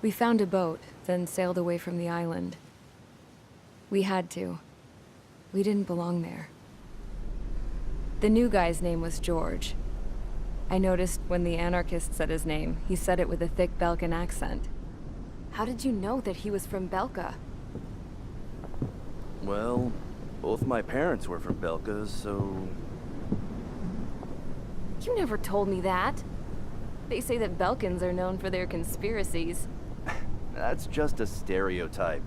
We found a boat, then sailed away from the island. We had to. We didn't belong there. The new guy's name was George. I noticed when the anarchist said his name, he said it with a thick Belkan accent. How did you know that he was from Belka? Well, both my parents were from Belka, so... You never told me that. They say that Belkans are known for their conspiracies. That's just a stereotype.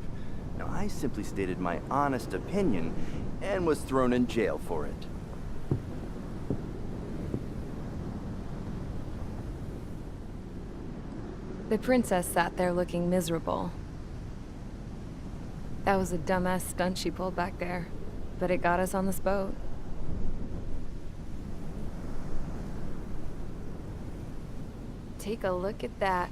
Now, I simply stated my honest opinion and was thrown in jail for it. The princess sat there looking miserable. That was a dumbass stunt she pulled back there, but it got us on this boat. Take a look at that.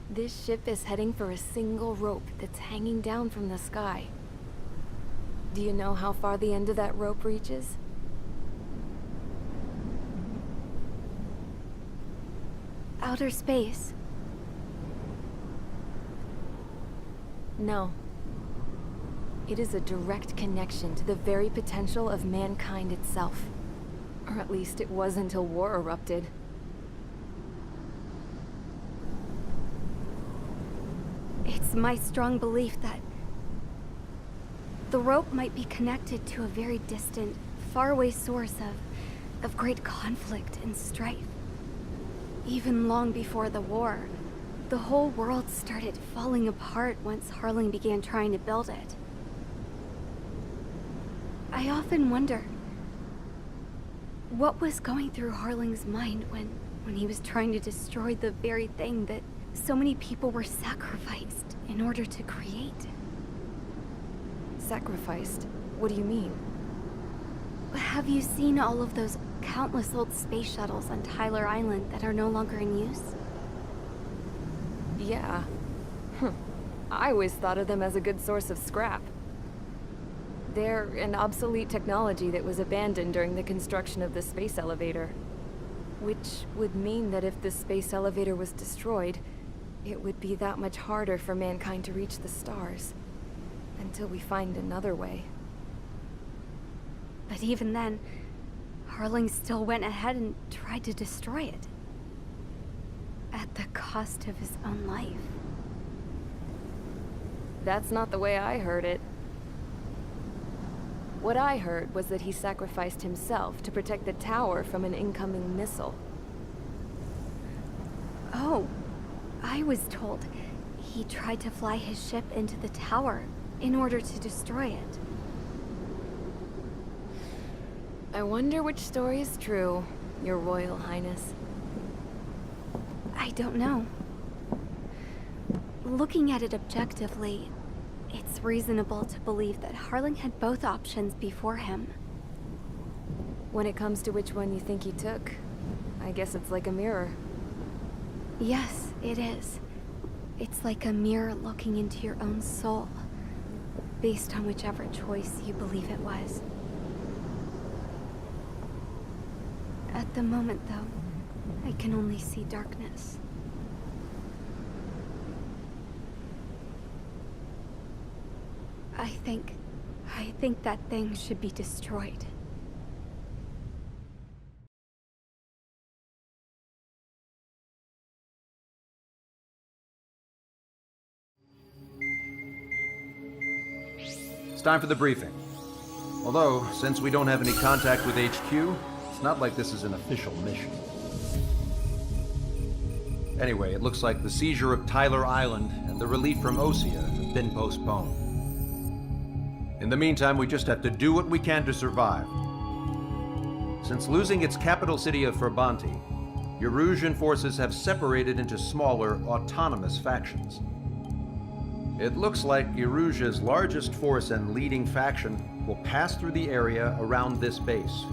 This ship is heading for a single rope that's hanging down from the sky. Do you know how far the end of that rope reaches? Outer space. No. It is a direct connection to the very potential of mankind itself. Or at least it was until war erupted. It's my strong belief that the rope might be connected to a very distant, faraway source of great conflict and strife. Even long before the war, the whole world started falling apart once Harling began trying to build it. I often wonder what was going through Harling's mind when he was trying to destroy the very thing that so many people were sacrificed in order to create. Sacrificed? What do you mean? Have you seen all of those countless old space shuttles on Tyler Island that are no longer in use? Yeah. I always thought of them as a good source of scrap. They're an obsolete technology that was abandoned during the construction of the space elevator. Which would mean that if the space elevator was destroyed, it would be that much harder for mankind to reach the stars. Until we find another way. But even then, Harling still went ahead and tried to destroy it. At the cost of his own life. That's not the way I heard it. What I heard was that he sacrificed himself to protect the tower from an incoming missile. Oh, I was told he tried to fly his ship into the tower in order to destroy it. I wonder which story is true, Your Royal Highness. I don't know. Looking at it objectively, it's reasonable to believe that Harling had both options before him. When it comes to which one you think he took, I guess it's like a mirror. Yes, it is. It's like a mirror looking into your own soul, based on whichever choice you believe it was. At the moment, though, I can only see darkness. I think that thing should be destroyed. It's time for the briefing. Although, since we don't have any contact with HQ, it's not like this is an official mission. Anyway, it looks like the seizure of Tyler Island and the relief from Osea have been postponed. In the meantime, we just have to do what we can to survive. Since losing its capital city of Ferbanti, Erusian forces have separated into smaller, autonomous factions. It looks like Erusia's largest force and leading faction will pass through the area around this base.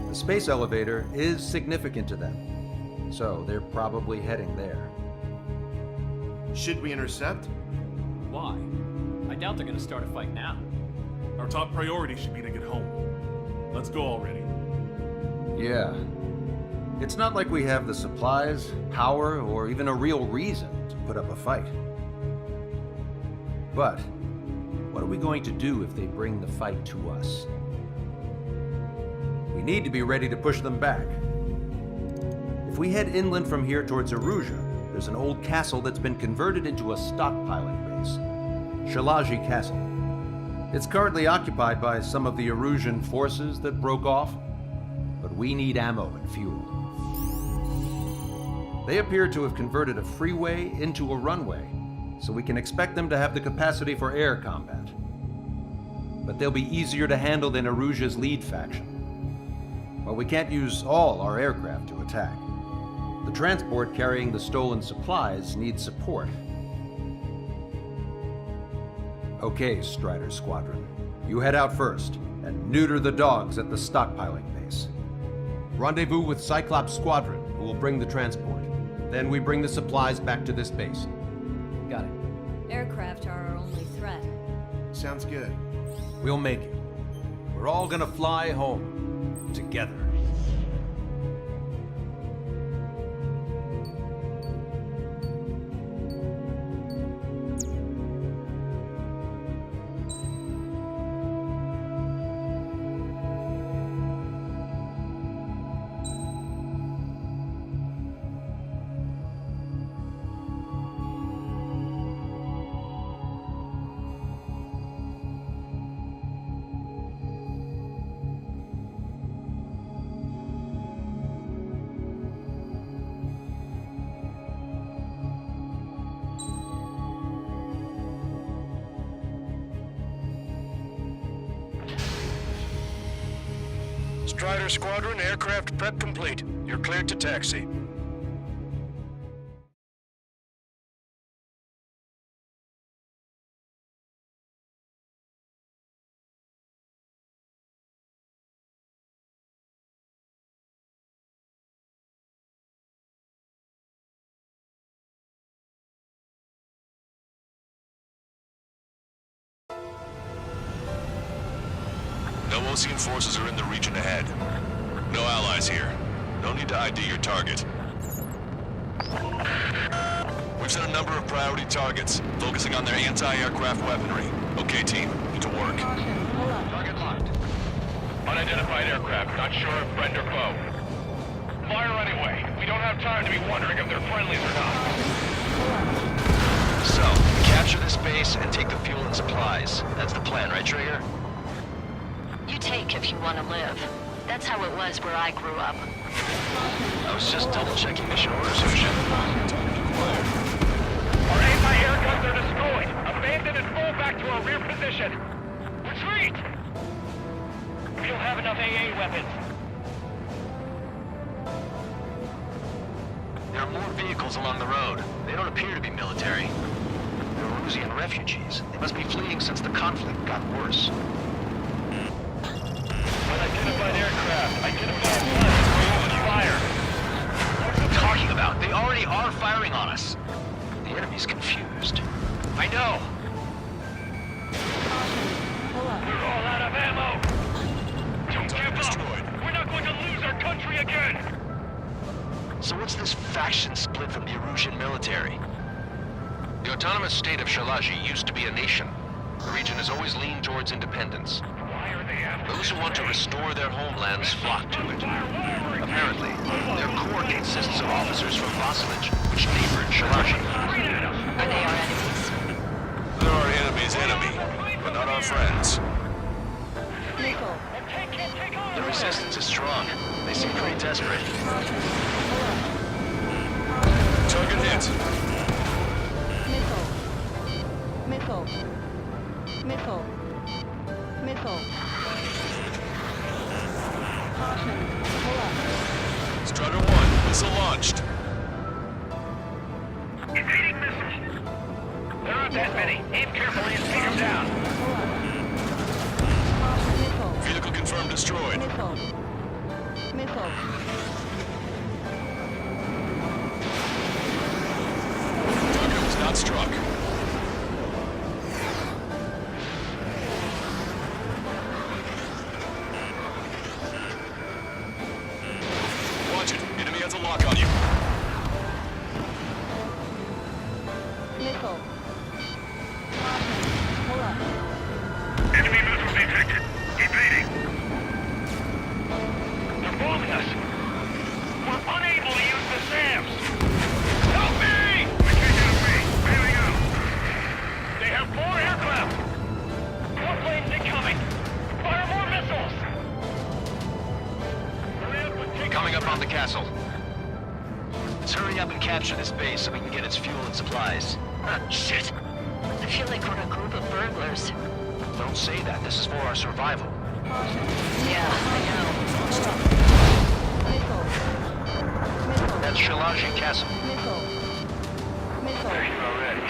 The space elevator is significant to them, so they're probably heading there. Should we intercept? Why? I doubt they're gonna start a fight now. Our top priority should be to get home. Let's go already. Yeah. It's not like we have the supplies, power, or even a real reason to put up a fight. But what are we going to do if they bring the fight to us? We need to be ready to push them back. If we head inland from here towards Aruja, there's an old castle that's been converted into a stockpiling base. Shalaji Castle. It's currently occupied by some of the Arujan forces that broke off, but we need ammo and fuel. They appear to have converted a freeway into a runway, so we can expect them to have the capacity for air combat. But they'll be easier to handle than Aruja's lead faction. While we can't use all our aircraft to attack, the transport carrying the stolen supplies needs support. Okay, Strider Squadron. You head out first and neuter the dogs at the stockpiling base. Rendezvous with Cyclops Squadron, who will bring the transport. Then we bring the supplies back to this base. Got it. Aircraft are our only threat. Sounds good. We'll make it. We're all gonna fly home together. Strider Squadron, aircraft prep complete. You're cleared to taxi. No Osean forces are in the region ahead. No allies here. No need to ID your target. We've set a number of priority targets, focusing on their anti-aircraft weaponry. Okay, team, get to work. Target locked. Unidentified aircraft, not sure if friend or foe. Fire anyway. We don't have time to be wondering if they're friendlies or not. So, capture this base and take the fuel and supplies. That's the plan, right, Trigger? You take if you want to live. That's how it was where I grew up. I was just double-checking mission orders, Husha. Our anti-air guns are destroyed. Abandon and fall back to our rear position. Retreat! We don't have enough AA weapons. There are more vehicles along the road. They don't appear to be military. They're Rusian refugees. They must be fleeing since the conflict got worse. Unidentified aircraft. Identified one. Fire. What are you talking about? They already are firing on us. The enemy's confused. I know. We're all out of ammo. Don't give up. We're not going to lose our country again. So what's this faction split from the Erusian military? The autonomous state of Shalaji used to be a nation. The region has always leaned towards independence. Why are they after Those who want to restore their homelands flock to it. Apparently, their core consists of officers from Vassilage, which neighbored Shalaji. Are they our enemies? They're our enemy's enemy, but not our friends. The resistance is strong. They seem pretty desperate. Target hit. Missile. Caution. Pull up. Strider 1, missile launched. Evading missile. There aren't that many. Aim carefully and take them down. Missile. Vehicle confirmed destroyed. Missile. Target was not struck. Watch it. Enemy hurry up and capture this base so we can get its fuel and supplies. Shit! I feel like we're a group of burglars. Don't say that. This is for our survival. Yeah, I know. Missile. Missile. That's Shalaji Castle. Missile. Missile. They're here already.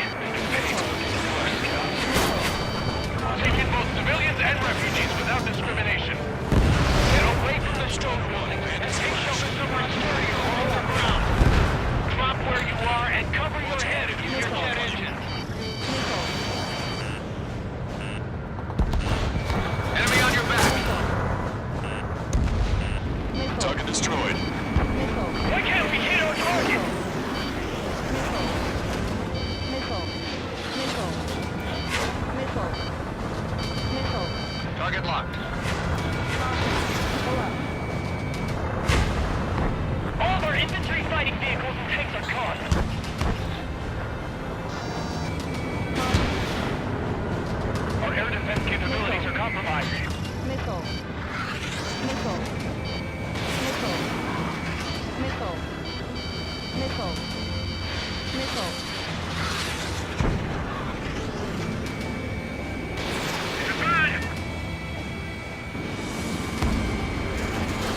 Taking both civilians and refugees without discrimination. Get away from the stone wall and take shelter somewhere sturdy or on the ground. Drop where you are and cover your head if you hear jet engines. Enemy on your back. Target destroyed. Why can't we hit our target? Target locked. All of our infantry fighting vehicles and tanks are gone. Our air defense capabilities are compromised. Missile. Missile. Missile. Missile. Missile. Missile.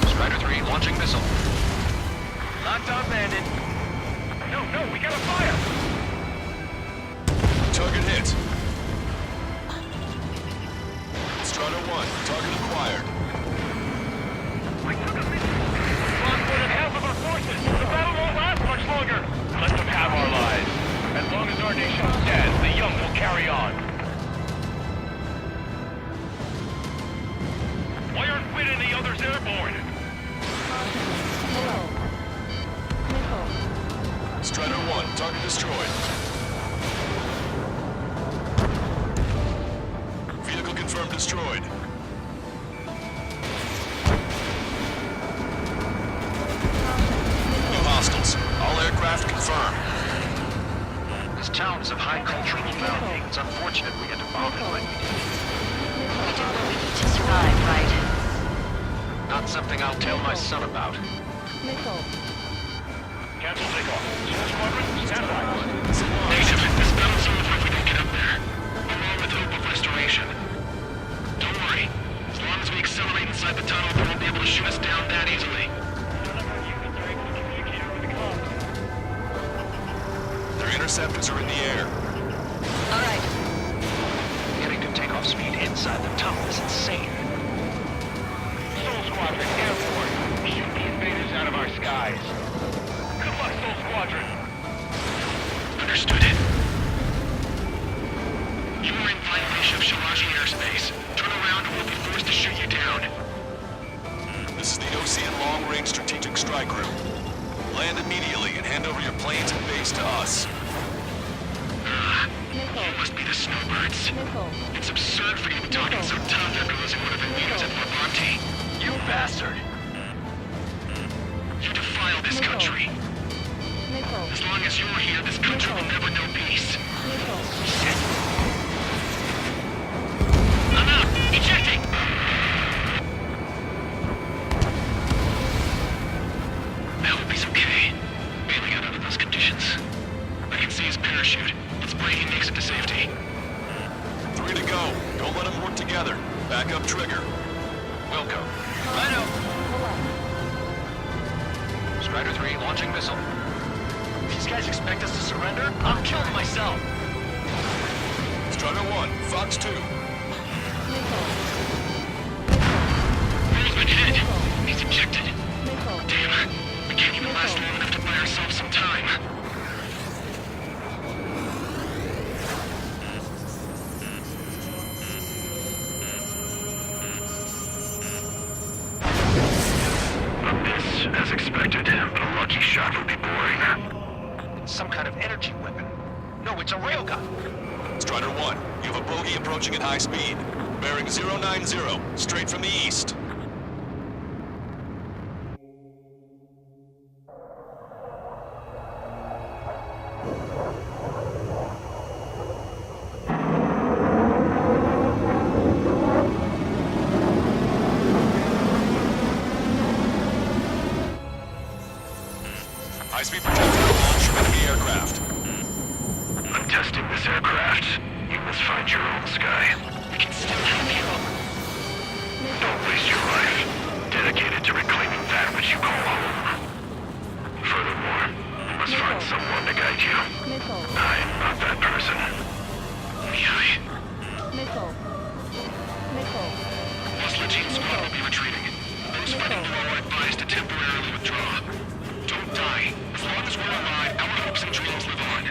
Strider 3 launching missile. Locked on bandit. No, we gotta fire! Target hit. Strider 1, target acquired. We took a mission. Lost more than half of our forces. The battle won't last much longer. Let them have our lives. As long as our nation stands, the young will carry on. Why aren't Witt and the others airborne? Hello. Missile. Strider 1, target destroyed. Vehicle confirmed destroyed. New hostiles. All aircraft confirmed. This town is of high cultural value. It's unfortunate we had to bomb it like we did. We do what we need to survive, right? Not something I'll tell my son about. Missile. Cancel takeoff. Small squadron, stand by. Negative. This battle's over if we don't get up there. Along with hope of restoration. Don't worry. As long as we accelerate inside the tunnel, they won't be able to shoot us down that easily. Their interceptors are in the air. All right. Getting to takeoff speed inside the tunnel is insane. Soul Squadron, airport. Shoot the invaders out of our skies. Good luck, Soul Squadron. Understood it. You are in violation of Shalaji airspace. Turn around or we'll be forced to shoot you down. This is the OCN Long-Range Strategic Strike Group. Land immediately and hand over your planes and base to us. You must be the snowbirds. Missile. It's absurd for you to be talking so tough after losing one of the leaders at Fort Monty. You bastard! You defile this country. Missile. As long as you're here, this country will never know peace. Missile. Shit. I'm out! Ejecting! I hope he's okay. Bailing out under those conditions. I can see his parachute. Let's pray he makes it to safety. 3 to go. Don't let them work together. Back up trigger. Wilco. Righto. Hello. Strider 3 launching missile. These guys expect us to surrender? I'm killing myself. Strider 1, Fox 2. Missile. Where's been hit? He's ejected. Missile. Damn. We can't even last long enough to buy ourselves some time. As expected, but a lucky shot would be boring. It's some kind of energy weapon. No, it's a railgun. Strider 1, you have a bogey approaching at high speed. Bearing 090, straight from the east. High-speed projectile launch from enemy aircraft. I'm testing this aircraft. You must find your own sky. We can still help you. Don't waste your life. Dedicated to reclaiming that which you call home. Furthermore, you must find someone to guide you. Missile. I am not that person. Missile. Missile. Hostile team squad will be retreating. Those fighting below are advised to temporarily withdraw. Don't die. As long as we're alive, our hopes and dreams live on.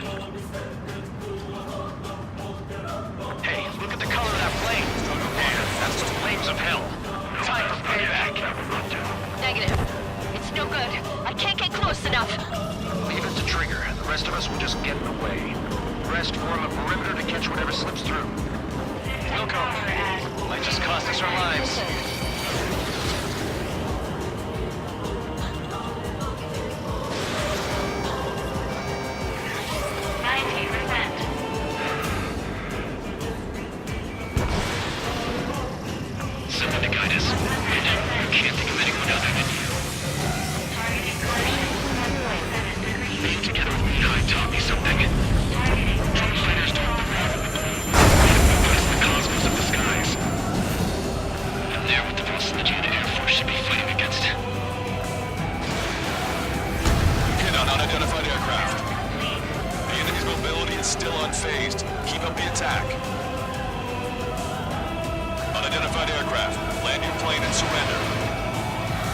Hey, look at the color of that flame. Man, that's the flames of hell. Time for payback. Negative. It's no good. I can't get close enough. Leave it to Trigger. The rest of us will just get in the way. The rest form a perimeter to catch whatever slips through. Wilco, might just cost us our lives. Someone to guide us. I can't think of anyone other than you. Being together with me, taught me something. Translators don't believe in the the cosmos of the skies. And there with the facility the Air Force should be fighting against. Hit on unidentified aircraft. The enemy's mobility is still unfazed. Keep up the attack. Unidentified aircraft. Land your plane and surrender.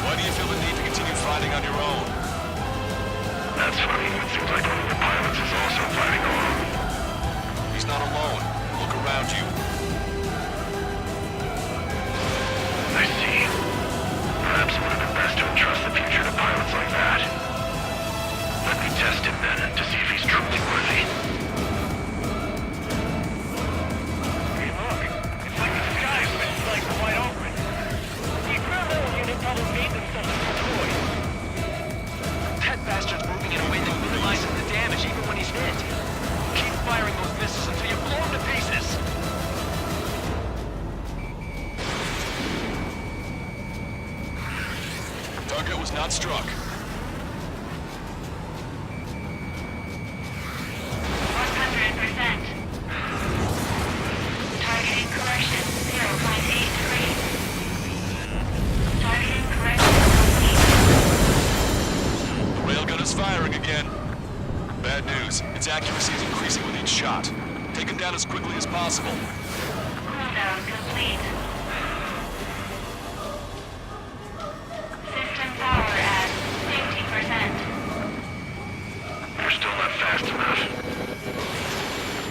Why do you feel the need to continue fighting on your own? That's funny. It seems like one of the pilots is also fighting alone. He's not alone. Look around you. I see. Perhaps it would have been best to entrust the future to pilots like that. Let me test him then, to see if he's truly worthy. Hey, look. It's like the sky's been like wide open. The experimental unit probably made themselves some toys. That bastard's moving in a way that minimizes the damage even when he's hit. Keep firing those missiles until you blow him to pieces. Target was not struck. 100%. Targeting correction 0.8 degrees. Targeting correction complete. The railgun is firing again. Bad news. Its accuracy is increasing with each shot. Take him down as quickly as possible. Cooldown complete. System power at 50%. You're still not fast enough.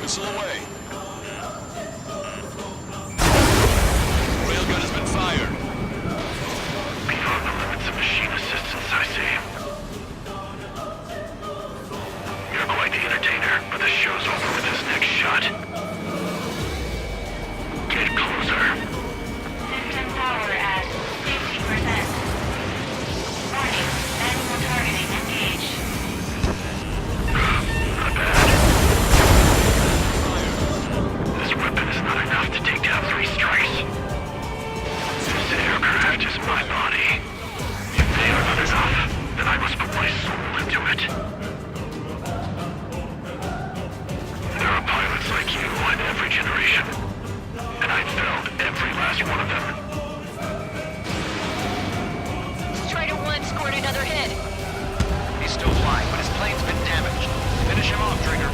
Missile away. Railgun has been fired. Beyond the limits of machine assistance, I see. You're quite the entertainer, but the show's over with this next shot. Get closer. System power at 50%. Warning, manual targeting engaged. Not bad. This weapon is not enough to take down 3 strikes. This aircraft is my body. If they are not enough, then I must put my soul into it. There are pilots like you in every generation, and I've felled every last one of them. Strider 1 scored another hit. He's still flying, but his plane's been damaged. Finish him off, Trigger.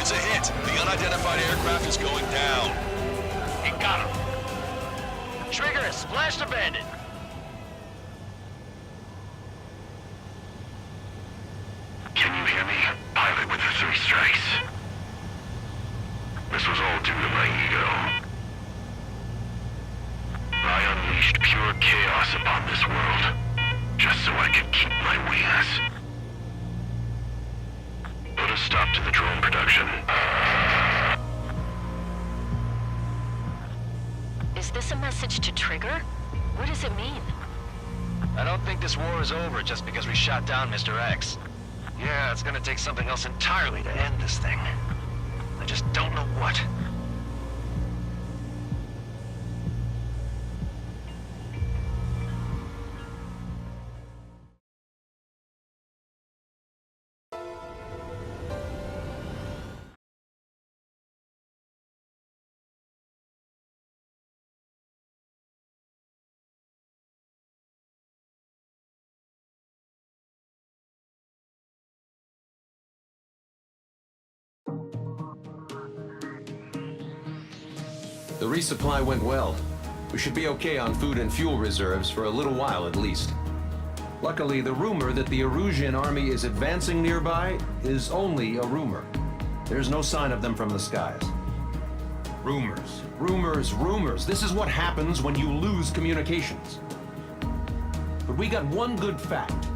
It's a hit. The unidentified aircraft is going down. He got him. Trigger has splashed a bandit. Can you hear me, pilot with the 3 strikes? This was all due to my ego. I unleashed pure chaos upon this world, just so I could keep my wings. Put a stop to the drone production. Is this a message to Trigger? What does it mean? I don't think this war is over just because we shot down Mr. X. Yeah, it's gonna take something else entirely to end this thing. I just don't know what. The resupply went well. We should be okay on food and fuel reserves for a little while at least. Luckily, the rumor that the Erusian army is advancing nearby is only a rumor. There's no sign of them from the skies. Rumors, rumors, rumors. This is what happens when you lose communications. But we got one good fact.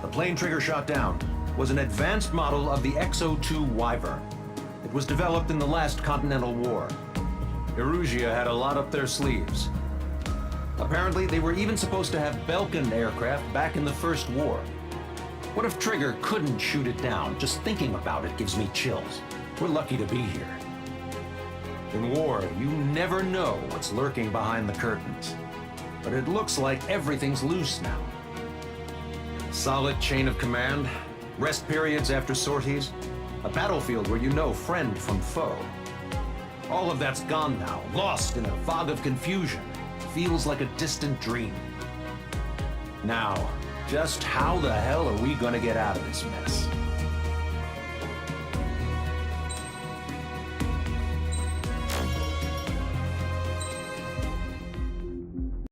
The plane Trigger shot down was an advanced model of the XO-2 Wyvern. It was developed in the last Continental War. Erusia had a lot up their sleeves. Apparently, they were even supposed to have Belkin aircraft back in the First War. What if Trigger couldn't shoot it down? Just thinking about it gives me chills. We're lucky to be here. In war, you never know what's lurking behind the curtains. But it looks like everything's loose now. Solid chain of command, rest periods after sorties, a battlefield where you know friend from foe. All of that's gone now, lost in a fog of confusion. Feels like a distant dream. Now, just how the hell are we gonna get out of this mess?